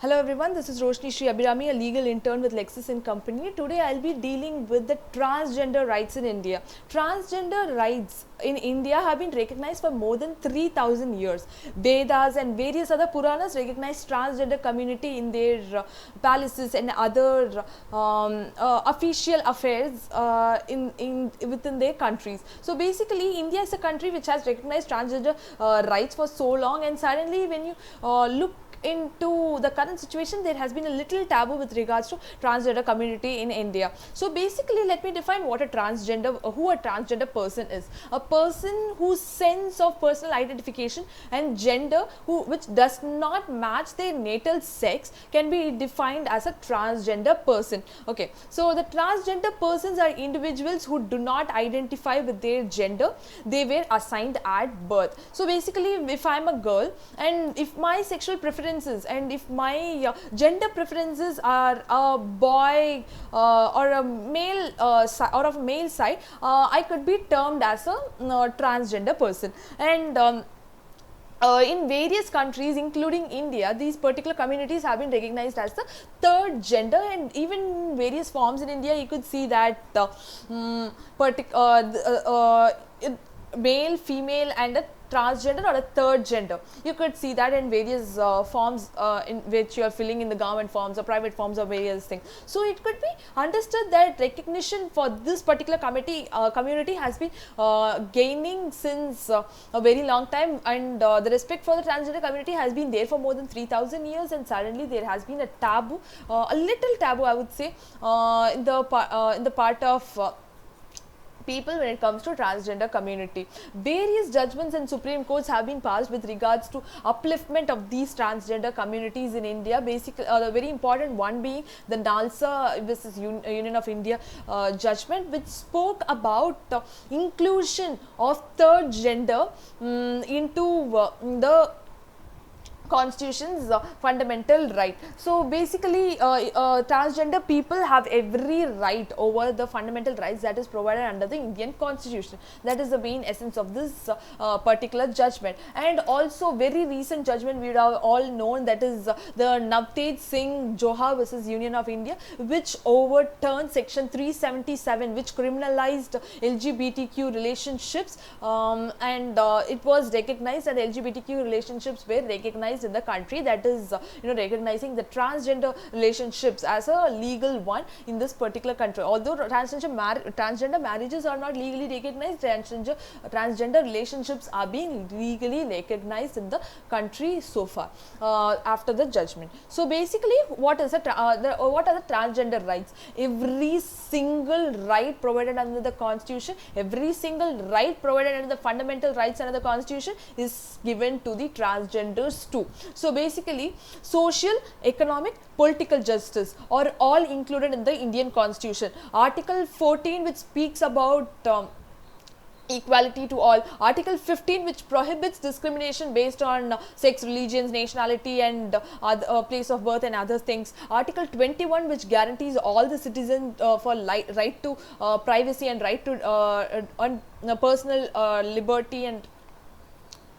Hello everyone, this is Roshni Sri Abhirami, a legal intern with LEXIS and Company. Today I'll be dealing with the transgender rights in India. Transgender rights in India have been recognized for more than 3000 years. Vedas and various other Puranas recognize transgender community in their palaces and other official affairs within their countries. So basically India is a country which has recognized transgender rights for so long, and suddenly when you look into the current situation, there has been a little taboo with regards to transgender community in India. So basically, let me define what a transgender person is. A person whose sense of personal identification and gender which does not match their natal sex can be defined as a transgender person. Okay, so the transgender persons are individuals who do not identify with their gender they were assigned at birth. So basically, if I am a girl and if my sexual preferences and if my gender preferences are a boy or a male or of male side, I could be termed as a transgender person. And in various countries including India, these particular communities have been recognized as the third gender, and even various forms in India you could see that male, female and a transgender or a third gender. You could see that in various forms in which you are filling in the government forms or private forms or various things. So it could be understood that recognition for this particular community has been gaining since a very long time, and the respect for the transgender community has been there for more than 3000 years, and suddenly there has been a taboo, a little taboo I would say, in the part of people when it comes to transgender community. Various judgments and Supreme Courts have been passed with regards to upliftment of these transgender communities in India. Basically, the very important one being the NALSA versus Union of India judgment, which spoke about inclusion of third gender into the Constitution's fundamental right. So basically, transgender people have every right over the fundamental rights that is provided under the Indian Constitution. That is the main essence of this particular judgment. And also very recent judgment we would have all known, that is the Navtej Singh Johar versus Union of India, which overturned section 377, which criminalized LGBTQ relationships, and it was recognized that LGBTQ relationships were recognized in the country, that is recognizing the transgender relationships as a legal one in this particular country. Although transgender marriages are not legally recognized, transgender relationships are being legally recognized in the country so far after the judgment. So basically, what are the transgender rights? Every single right provided under the Constitution, every single right provided under the fundamental rights under the Constitution is given to the transgenders too. So basically, social, economic, political justice are all included in the Indian Constitution. Article 14, which speaks about equality to all. Article 15, which prohibits discrimination based on sex, religions, nationality and place of birth and other things. Article 21, which guarantees all the citizens for right to privacy and right to personal liberty and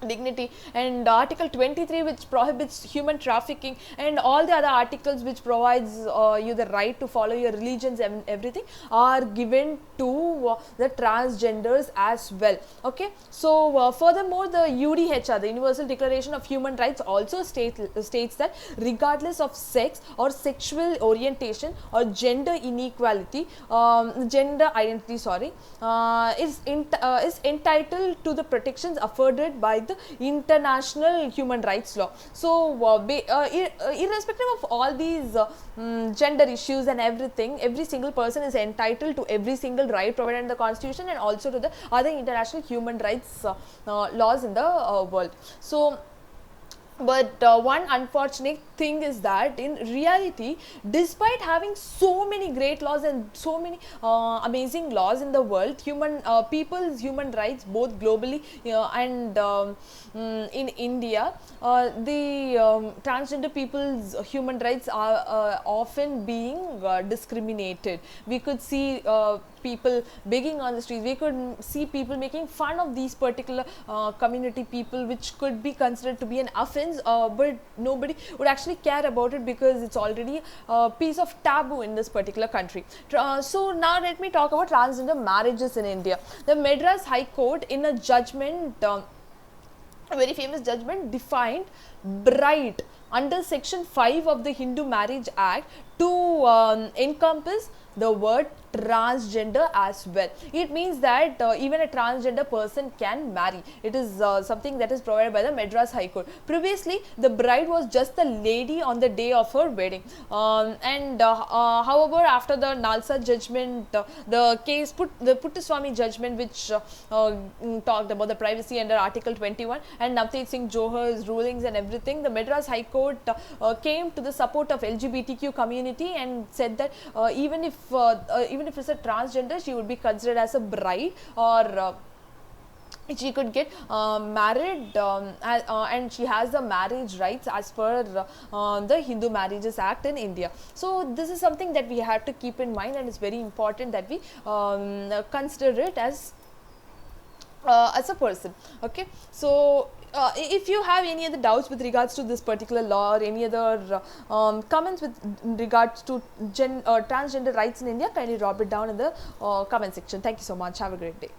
dignity, and Article 23, which prohibits human trafficking, and all the other articles which provides you the right to follow your religions and everything are given to the transgenders as well. Okay, so furthermore, the UDHR, the Universal Declaration of Human Rights, also states that regardless of sex or sexual orientation or gender inequality, gender identity, is entitled to the protections afforded by the international human rights law. So irrespective of all these gender issues and everything, every single person is entitled to every single right provided in the Constitution and also to the other international human rights laws in the world. So but one unfortunate thing is that in reality, despite having so many great laws and so many amazing laws in the world, people's human rights both globally and in India, the transgender people's human rights are often being discriminated. We could see people begging on the streets. We could see people making fun of these particular community people, which could be considered to be an offense, but nobody would actually actually care about it because it's already a piece of taboo in this particular country. So now let me talk about transgender marriages in India. The Madras High Court in a judgment, a very famous judgment, defined bride under section 5 of the Hindu Marriage Act to encompass the word transgender as well. It means that even a transgender person can marry. It is something that is provided by the Madras High Court. Previously, the bride was just the lady on the day of her wedding. However, after the Nalsa judgment, the case the Puttaswamy judgment, which talked about the privacy under Article 21 and Navteej Singh Johor's rulings and everything, the Madras High Court came to the support of LGBTQ community and said that even if it's a transgender, she would be considered as a bride, or she could get married and she has the marriage rights as per the Hindu Marriages Act in India. So this is something that we have to keep in mind, and it's very important that we consider it as a person. Okay, so if you have any other doubts with regards to this particular law, or any other comments with regards to transgender rights in India, kindly drop it down in the comment section. Thank you so much. Have a great day.